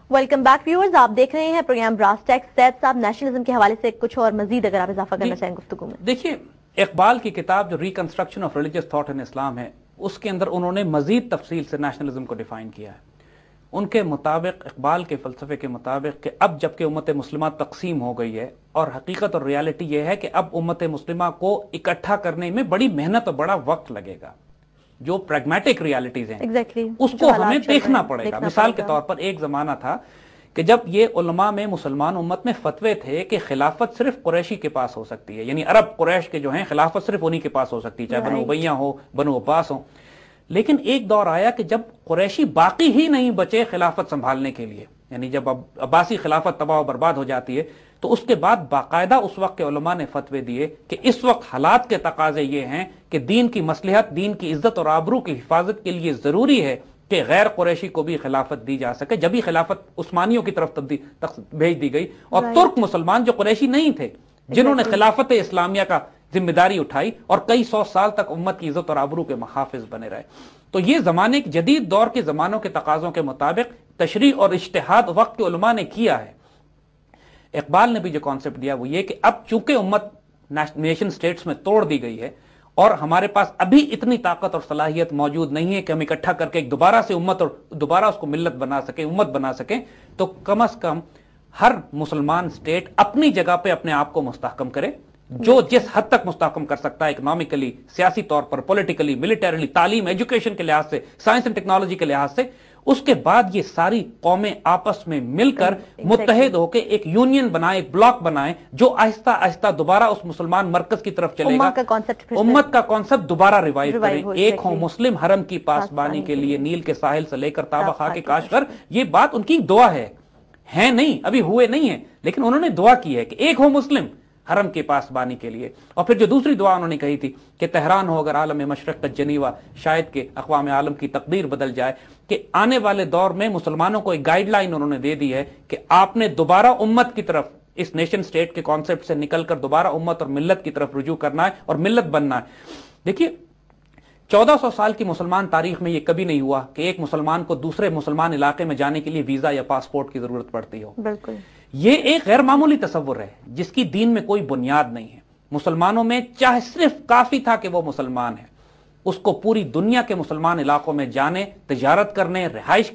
Welcome back viewers, آپ دیکھ رہے ہیں پروگرام براس ٹیکس۔ سید صاحب نیشنلزم کے حوالے سے کچھ اور مزید اگر آپ اضافہ کرنا چاہیں گفتگو میں۔ دیکھیے، اقبال کی کتاب جو reconstruction of religious thought in Islam ہے، اس کے اندر انہوں نے مزید تفصیل سے نیشنلزم کو ڈیفائن کیا ہے۔ ان کے مطابق، اقبال کے فلسفے کے مطابق، کہ اب جب کہ امت مسلمہ تقسیم ہو گئی ہے اور حقیقت اور ریالٹی یہ ہے کہ اب امت مسلمہ کو اکٹھا کرنے میں بڑی محنت اور بڑا وقت لگے گا، جو پریگمیٹک ریالٹیز ہیں اس کو ہمیں دیکھنا پڑے گا۔ مثال کے طور پر ایک زمانہ تھا کہ جب یہ علماء میں، مسلمان امت میں فتوے تھے کہ خلافت صرف قریشی کے پاس ہو سکتی ہے، یعنی عرب قریش کے جو ہیں خلافت صرف انہی کے پاس ہو سکتی ہے، چاہے بنو امیہ ہو، بنو عباس ہو۔ لیکن ایک دور آیا کہ جب قریشی باقی ہی نہیں بچے خلافت سنبھالنے کے لیے، یعنی جب عباسی خلافت تباہ و برباد ہو جاتی ہے، تو اس کے بعد باقاعدہ اس وقت کے علماء نے فتوے دیے کہ اس وقت حالات کے تقاضے یہ ہیں کہ دین کی مصلحت، دین کی عزت اور آبرو کی حفاظت کے لیے ضروری ہے کہ غیر قریشی کو بھی خلافت دی جا سکے۔ جب ہی خلافت عثمانیوں کی طرف بھیج دی گئی، اور ترک مسلمان جو قریشی نہیں تھے، جنہوں نے خلافت اسلامیہ کا ذمہ داری اٹھائی اور کئی سو سال تک امت کی عزت اور آبرو کے محافظ بنے رہے۔ تو یہ زمانے جدید دور کے زمانوں کے تقاضوں کے مطابق تشریح اور اجتہاد وقت کے علماء نے کیا ہے۔ اقبال نے بھی جو کانسیپٹ دیا وہ یہ کہ اب چونکہ امت نیشن سٹیٹس میں توڑ دی گئی ہے اور ہمارے پاس ابھی اتنی طاقت اور صلاحیت موجود نہیں ہے کہ ہم اکٹھا کر کے ایک دوبارہ سے امت اور دوبارہ اس کو ملت بنا سکیں، امت بنا سکیں، تو کم از کم ہر مسلمان سٹیٹ اپنی جگہ پہ اپنے آپ کو مستحکم کرے، جو جس حد تک مستحکم کر سکتا ہے، اکنامکلی، سیاسی طور پر، پولیٹیکلی، ملٹریلی، تعلیم، ایجوکیشن کے لحاظ سے، سائنس اینڈ ٹیکنالوجی کے لحاظ سے۔ اس کے بعد یہ ساری قومیں آپس میں مل کر متحد ہو کے ایک یونین بنائیں، ایک بلاک بنائیں، جو آہستہ آہستہ دوبارہ اس مسلمان مرکز کی طرف چلے گا۔ امت کا کانسیپٹ دوبارہ ریوائیو کریں۔ ایک ہو مسلم حرم کی پاسبانی کے لیے، نیل کے ساحل سے لے کر تابہ خاک کے کاشغر۔ یہ بات ان کی دعا ہے نہیں، ابھی ہوئے نہیں ہیں، لیکن انہوں نے دعا کی ہے کہ ایک ہو مسلم حرم کے پاسبانی کے لیے۔ اور پھر جو دوسری دعا انہوں نے کہی تھی کہ تہران ہو اگر عالم مشرق کا جنیوا، شاید کہ اقوام عالم کی تقدیر بدل جائے، کہ آنے والے دور میں مسلمانوں کو ایک گائیڈ لائن انہوں نے دے دی ہے کہ آپ نے دوبارہ امت کی طرف، اس نیشن سٹیٹ کے کانسیپٹ سے نکل کر دوبارہ امت اور ملت کی طرف رجوع کرنا ہے اور ملت بننا ہے۔ دیکھیے، 1400 سال کی مسلمان تاریخ میں یہ کبھی نہیں ہوا کہ ایک مسلمان کو دوسرے مسلمان علاقے میں جانے کے لیے ویزا یا پاسپورٹ کی ضرورت پڑتی ہو۔ بالکل، یہ ایک غیر معمولی تصور ہے جس کی دین میں کوئی بنیاد نہیں ہے۔ مسلمانوں میں چاہے صرف کافی تھا کہ وہ مسلمان ہے، اس کو پوری دنیا کے مسلمان علاقوں میں جانے، تجارت کرنے، رہائش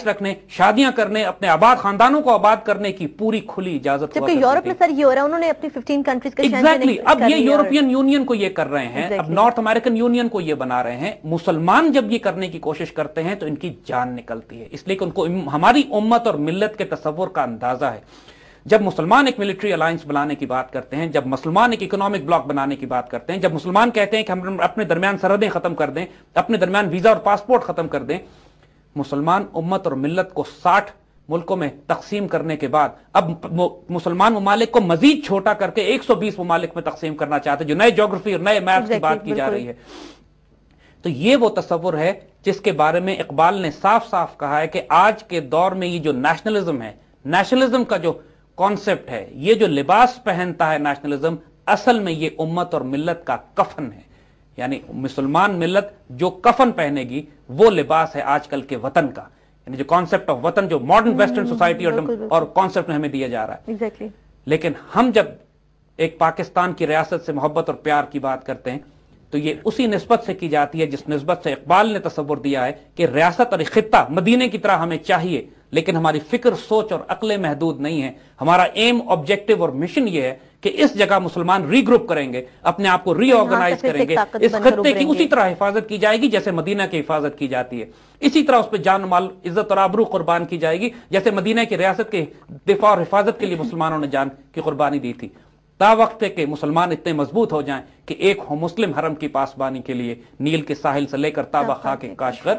رکھنے، شادیاں کرنے، اپنے آباد خاندانوں کو آباد کرنے کی پوری کھلی اجازت۔ جبکہ یورپ میں سر یہ ہو رہا ہے، انہوں نے اپنی 15 کنٹریز کا ایگزیکٹلی، اب یہ یورپین یونین کو یہ کر رہے ہیں، اب نارتھ امریکن یونین کو یہ بنا رہے ہیں۔ مسلمان جب یہ کرنے کی کوشش کرتے ہیں تو ان کی جان نکلتی ہے، اس لیے کہ ان کو ہماری امت اور ملت کے تصور کا اندازہ ہے۔ جب مسلمان ایک ملٹری الائنس بنانے کی بات کرتے ہیں، جب مسلمان ایک اکنامک بلاک بنانے کی بات کرتے ہیں، جب مسلمان کہتے ہیں کہ ہم اپنے درمیان سرحدیں ختم کر دیں، اپنے درمیان ویزا اور پاسپورٹ ختم کر دیں، مسلمان امت اور ملت کو 60 ملکوں میں تقسیم کرنے کے بعد اب مسلمان ممالک کو مزید چھوٹا کر کے 120 ممالک میں تقسیم کرنا چاہتے ہیں، جو نئے جغرافی اور نئے میپس کی بات کی جا رہی ہے۔ تو یہ وہ تصور ہے جس کے بارے میں اقبال نے صاف صاف کہا ہے کہ آج کے دور میں یہ جو نیشنلزم ہے، نیشنلزم کا جو کانسیپٹ ہے، یہ جو لباس پہنتا ہے نیشنلزم، اصل میں یہ امت اور ملت کا کفن ہے۔ یعنی مسلمان ملت جو کفن پہنے گی وہ لباس ہے آج کل کے وطن کا، یعنی جو کانسیپٹ آف وطن جو ماڈرن ویسٹرن سوسائٹی اور کانسیپٹ میں ہمیں دیا جا رہا ہے۔ لیکن ہم جب ایک پاکستان کی ریاست سے محبت اور پیار کی بات کرتے ہیں تو یہ اسی نسبت سے کی جاتی ہے جس نسبت سے اقبال نے تصور دیا ہے کہ ریاست اور خطہ مدینے کی طرح ہمیں چاہیے، لیکن ہماری فکر، سوچ اور عقلیں محدود نہیں ہیں۔ ہمارا ایم، آبجیکٹو اور مشن یہ ہے کہ اس جگہ مسلمان ری گروپ کریں گے، اپنے آپ کو ری آرگنائز کریں گے، اس خطے کی اسی طرح حفاظت کی جائے گی جیسے مدینہ کی حفاظت کی جاتی ہے، اسی طرح اس پہ جان مال، عزت اور آبرو قربان کی جائے گی جیسے مدینہ کی ریاست کے دفاع اور حفاظت کے لیے مسلمانوں نے جان کی قربانی دی تھی۔ تا وقت ہے کہ مسلمان اتنے مضبوط ہو جائیں کہ ایک ہو مسلم حرم کی پاسبانی کے لیے، نیل کے ساحل سے لے کر تابہ خاک کاشغر۔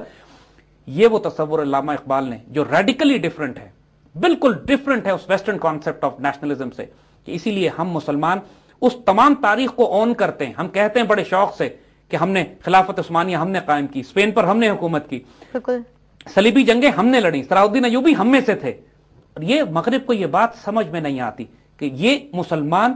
یہ وہ تصور علامہ اقبال نے جو ریڈیکلی ڈیفرنٹ ہے، بالکل ڈیفرنٹ ہے اس ویسٹرن کانسیپٹ آف نیشنلزم سے، کہ اسی لیے ہم مسلمان اس تمام تاریخ کو اون کرتے ہیں۔ ہم کہتے ہیں بڑے شوق سے کہ ہم نے خلافت عثمانیہ ہم نے قائم کی، اسپین پر ہم نے حکومت کی، صلیبی جنگیں ہم نے لڑی، صلاح الدین ایوبی ہم میں سے تھے۔ اور یہ مغرب کو یہ بات سمجھ میں نہیں آتی کہ یہ مسلمان